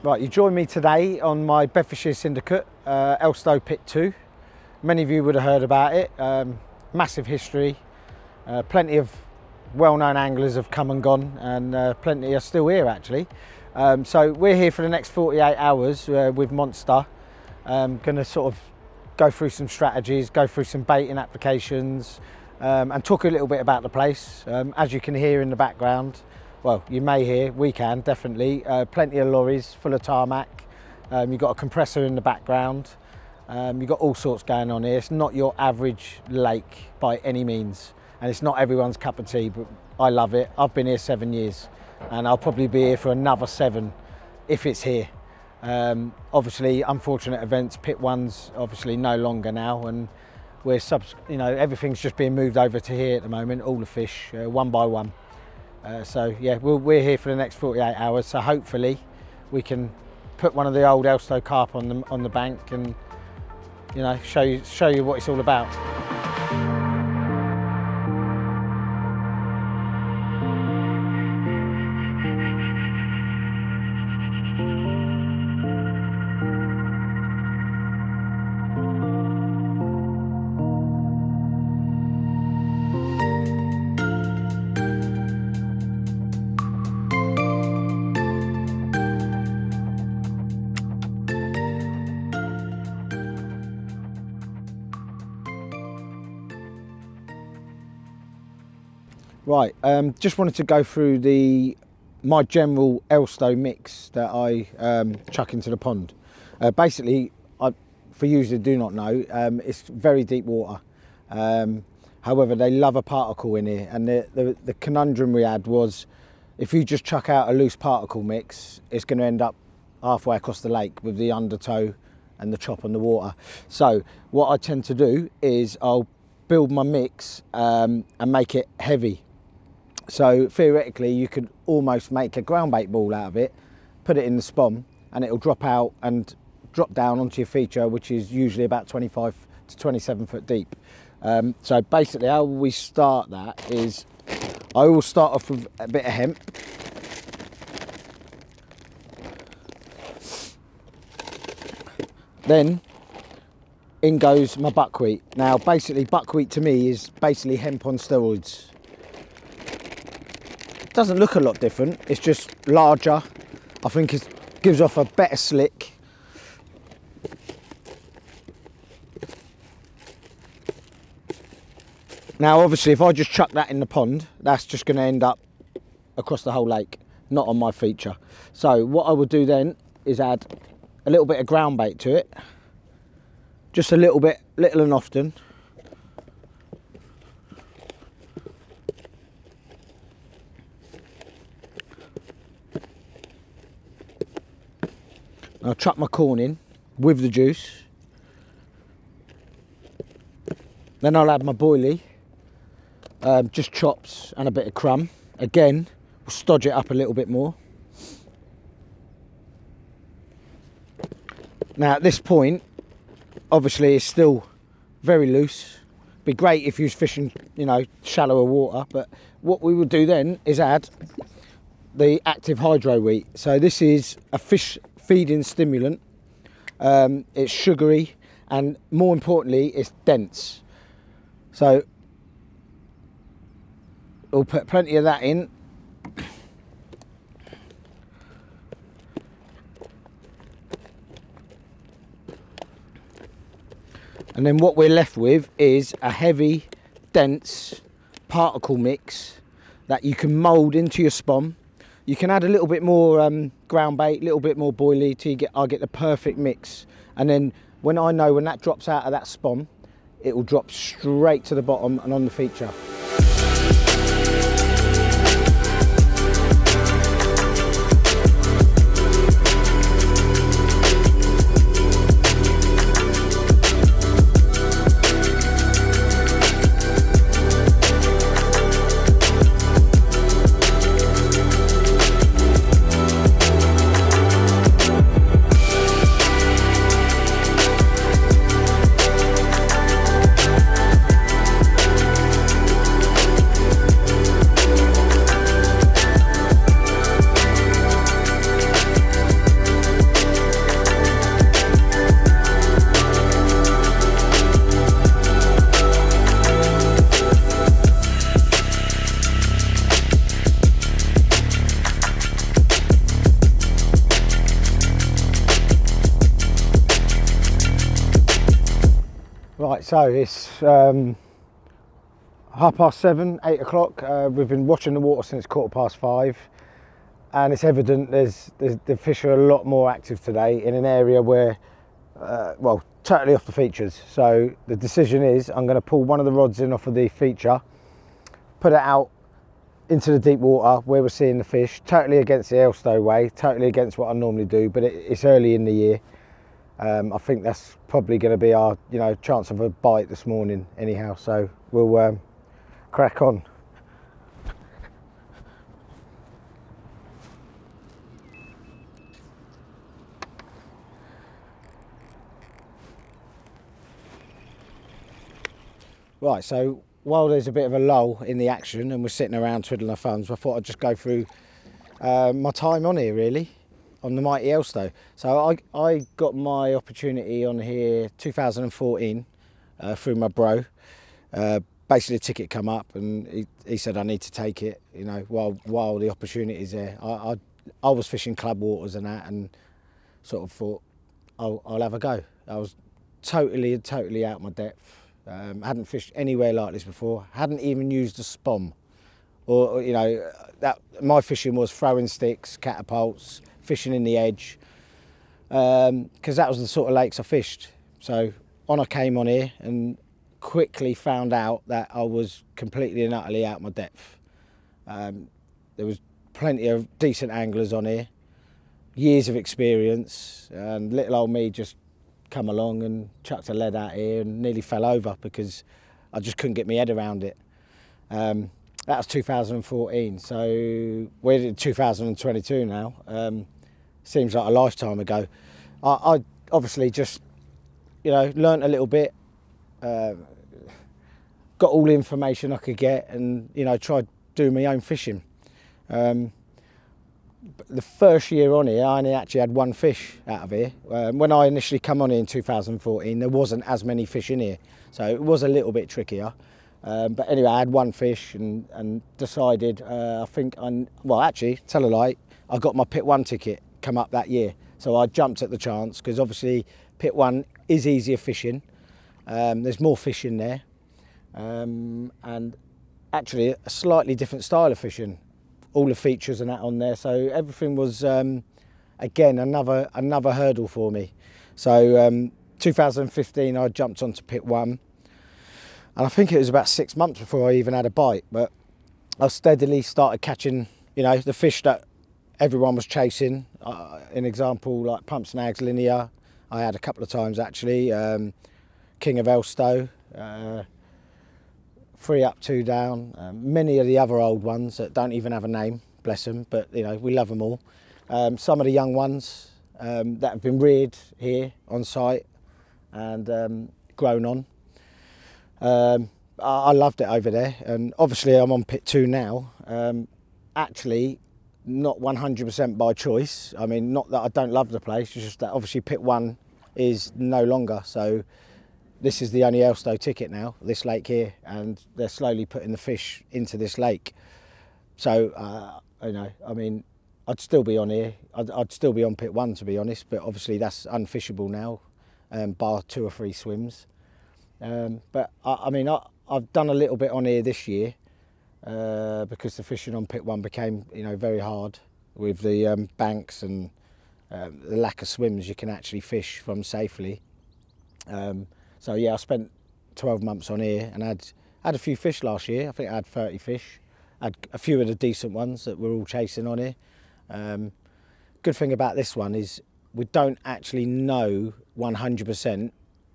Right, you join me today on my Bedfordshire Syndicate, Elstow Pit 2. Many of you would have heard about it. Massive history, plenty of well-known anglers have come and gone, and plenty are still here actually. So we're here for the next 48 hours with Monster. Going to sort of go through some strategies, go through some baiting applications, and talk a little bit about the place. As you can hear in the background, well, you may hear, we can definitely, plenty of lorries full of tarmac. You've got a compressor in the background. You've got all sorts going on here. It's not your average lake by any means, and it's not everyone's cup of tea, but I love it. I've been here 7 years, and I'll probably be here for another 7 if it's here. Obviously, unfortunate events, Pit 1's obviously no longer now, and we're everything's just being moved over to here at the moment, all the fish, one by one. So yeah, we're here for the next 48 hours. So hopefully we can put one of the old Elstow carp on the bank and show you what it's all about. Right, just wanted to go through my general Elstow mix that I chuck into the pond. Basically, for you that do not know, it's very deep water. However, they love a particle in here, and the conundrum we had was, if you just chuck out a loose particle mix, it's going to end up halfway across the lake with the undertow and the chop on the water. So what I tend to do is I'll build my mix and make it heavy. So theoretically you could almost make a ground bait ball out of it, put it in the spom, and it'll drop out and drop down onto your feature, which is usually about 25 to 27 foot deep. So basically how we start that is, I always start off with a bit of hemp. Then in goes my buckwheat. Now basically buckwheat to me is basically hemp on steroids. Doesn't look a lot different, it's just larger. I think it gives off a better slick. Now obviously if I just chuck that in the pond, that's just going to end up across the whole lake, not on my feature. So what I would do then is add a little bit of ground bait to it, just a little bit, little and often. I'll chuck my corn in with the juice. Then I'll add my boilie, just chops and a bit of crumb. Again, we'll stodge it up a little bit more. Now at this point, obviously it's still very loose. Be great if you was fishing, shallower water, but what we would do then is add the active hydro wheat. So this is a fish feeding stimulant. It's sugary, and more importantly it's dense. So we'll put plenty of that in. And then what we're left with is a heavy, dense particle mix that you can mould into your spom. You can add a little bit more ground bait, a little bit more boilie till I get the perfect mix. And then When I know when that drops out of that spawn, it will drop straight to the bottom and on the feature. Right, so it's 7:30, 8 o'clock. We've been watching the water since 5:15, and it's evident the fish are a lot more active today in an area where, well, totally off the features. So the decision is I'm going to pull one of the rods in off of the feature, put it out into the deep water where we're seeing the fish, totally against the Elstow way, totally against what I normally do, but it's early in the year. I think that's probably going to be our, chance of a bite this morning anyhow, so we'll crack on. Right, so while there's a bit of a lull in the action and we're sitting around twiddling our thumbs, I thought I'd just go through my time on here really, on the mighty Elstow. So I got my opportunity on here 2014 through my bro. Basically a ticket come up and he said I need to take it, while the opportunity's there. I was fishing club waters and that, and sort of thought I'll have a go. I was totally out my depth. Hadn't fished anywhere like this before, hadn't even used a spom, or that my fishing was throwing sticks, catapults, fishing in the edge, because that was the sort of lakes I fished. So I came on here and quickly found out that I was completely and utterly out my depth. There was plenty of decent anglers on here, years of experience, and little old me just come along and chucked a lead out here and nearly fell over because I just couldn't get my head around it. That was 2014, so we're in 2022 now. Seems like a lifetime ago. I obviously just, learnt a little bit, got all the information I could get, and tried doing my own fishing. The first year on here, I only actually had one fish out of here. When I initially come on here in 2014, there wasn't as many fish in here, so it was a little bit trickier. But anyway, I had one fish and decided, well, actually, tell a lie, I got my Pit 1 ticket come up that year. So I jumped at the chance, because obviously Pit 1 is easier fishing. There's more fish in there. And actually a slightly different style of fishing. All the features and that on there. So everything was, again, another hurdle for me. So 2015, I jumped onto Pit 1. And I think it was about 6 months before I even had a bite, but I steadily started catching, the fish that everyone was chasing. An example like pump snags, linear, I had a couple of times actually. King of Elstow, 3 up, 2 down. Many of the other old ones that don't even have a name, bless them, but we love them all. Some of the young ones that have been reared here on site and grown on. I loved it over there, and obviously I'm on Pit 2 now. Actually, not 100% by choice. I mean, not that I don't love the place, it's just that obviously Pit 1 is no longer. So this is the only Elstow ticket now, this lake here, and they're slowly putting the fish into this lake. So, I mean, I'd still be on here. I'd still be on Pit 1, to be honest, but obviously that's unfishable now, bar 2 or 3 swims. But I mean, I've done a little bit on here this year because the fishing on Pit 1 became, very hard with the banks and the lack of swims you can actually fish from safely. So yeah, I spent 12 months on here and had a few fish last year. I think I had 30 fish. I had a few of the decent ones that we're all chasing on here. Good thing about this one is we don't actually know 100%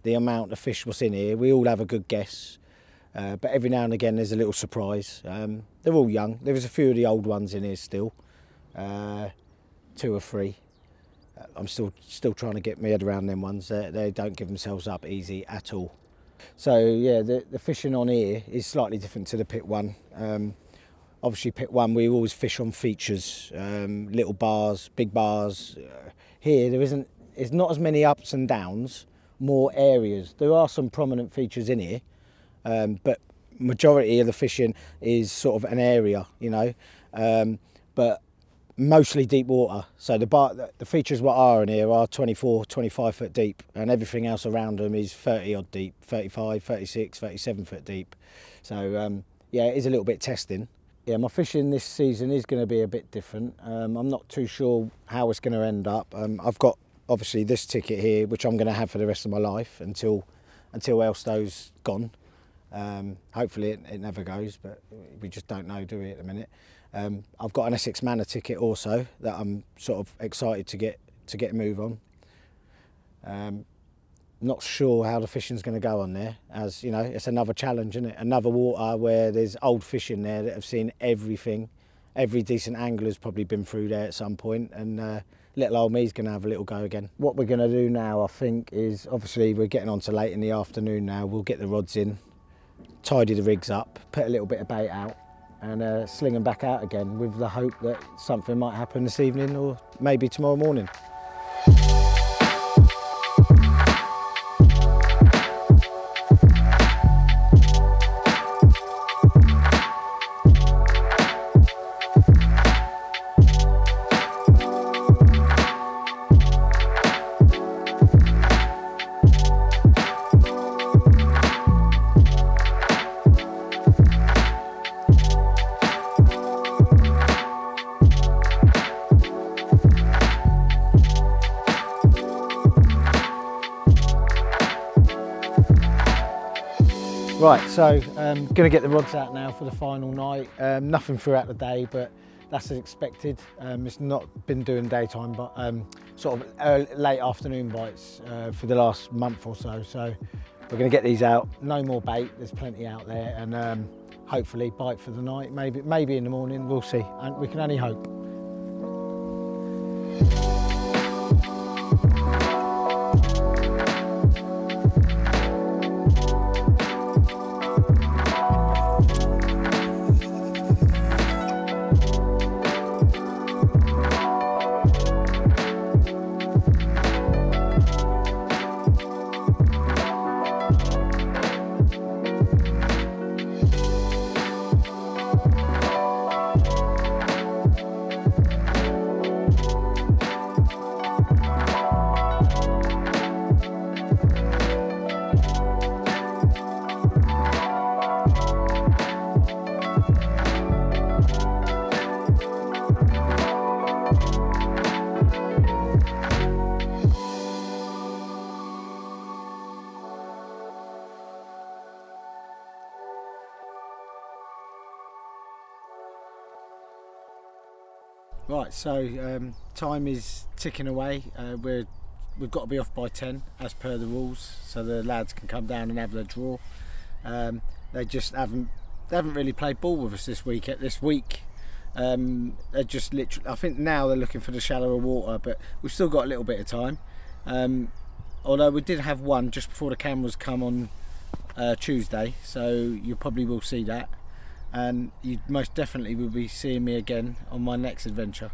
the amount of fish what's in here. We all have a good guess, but every now and again there's a little surprise. They're all young. There was a few of the old ones in here still, 2 or 3. I'm still trying to get my head around them ones. They don't give themselves up easy at all. So yeah, the fishing on here is slightly different to the pit one. Obviously pit one we always fish on features, little bars, big bars. Here there's not as many ups and downs, more areas. There are some prominent features in here, but majority of the fishing is sort of an area, you know, but mostly deep water. So the features what are in here are 24, 25 foot deep, and everything else around them is 30 odd deep, 35, 36, 37 foot deep. So yeah, it is a little bit testing. Yeah, my fishing this season is going to be a bit different. I'm not too sure how it's going to end up. I've got obviously this ticket here, which I'm going to have for the rest of my life until Elstow's gone. Hopefully it never goes, but we just don't know, do we, at the minute. I've got an Essex Manor ticket also that I'm sort of excited to get a move on. Not sure how the fishing's going to go on there, as you know, it's another challenge, isn't it? Another water where there's old fish in there that have seen everything. Every decent angler's probably been through there at some point, and little old me's going to have a little go again. What we're going to do now, I think, is obviously we're getting on to late in the afternoon now. We'll get the rods in, tidy the rigs up, put a little bit of bait out, and sling them back out again with the hope that something might happen this evening or maybe tomorrow morning. Right, so going to get the rods out now for the final night. Nothing throughout the day, but that's as expected. It's not been doing daytime, but sort of late afternoon bites for the last month or so. So we're going to get these out. No more bait, there's plenty out there, and hopefully bite for the night. Maybe in the morning, we'll see. And we can only hope. Right, so time is ticking away. We've got to be off by 10 as per the rules, so the lads can come down and have their draw. They just haven't really played ball with us this week. They're just literally, I think now they're looking for the shallower water, but we've still got a little bit of time. Although we did have one just before the cameras come on Tuesday, so you probably will see that. And you most definitely will be seeing me again on my next adventure.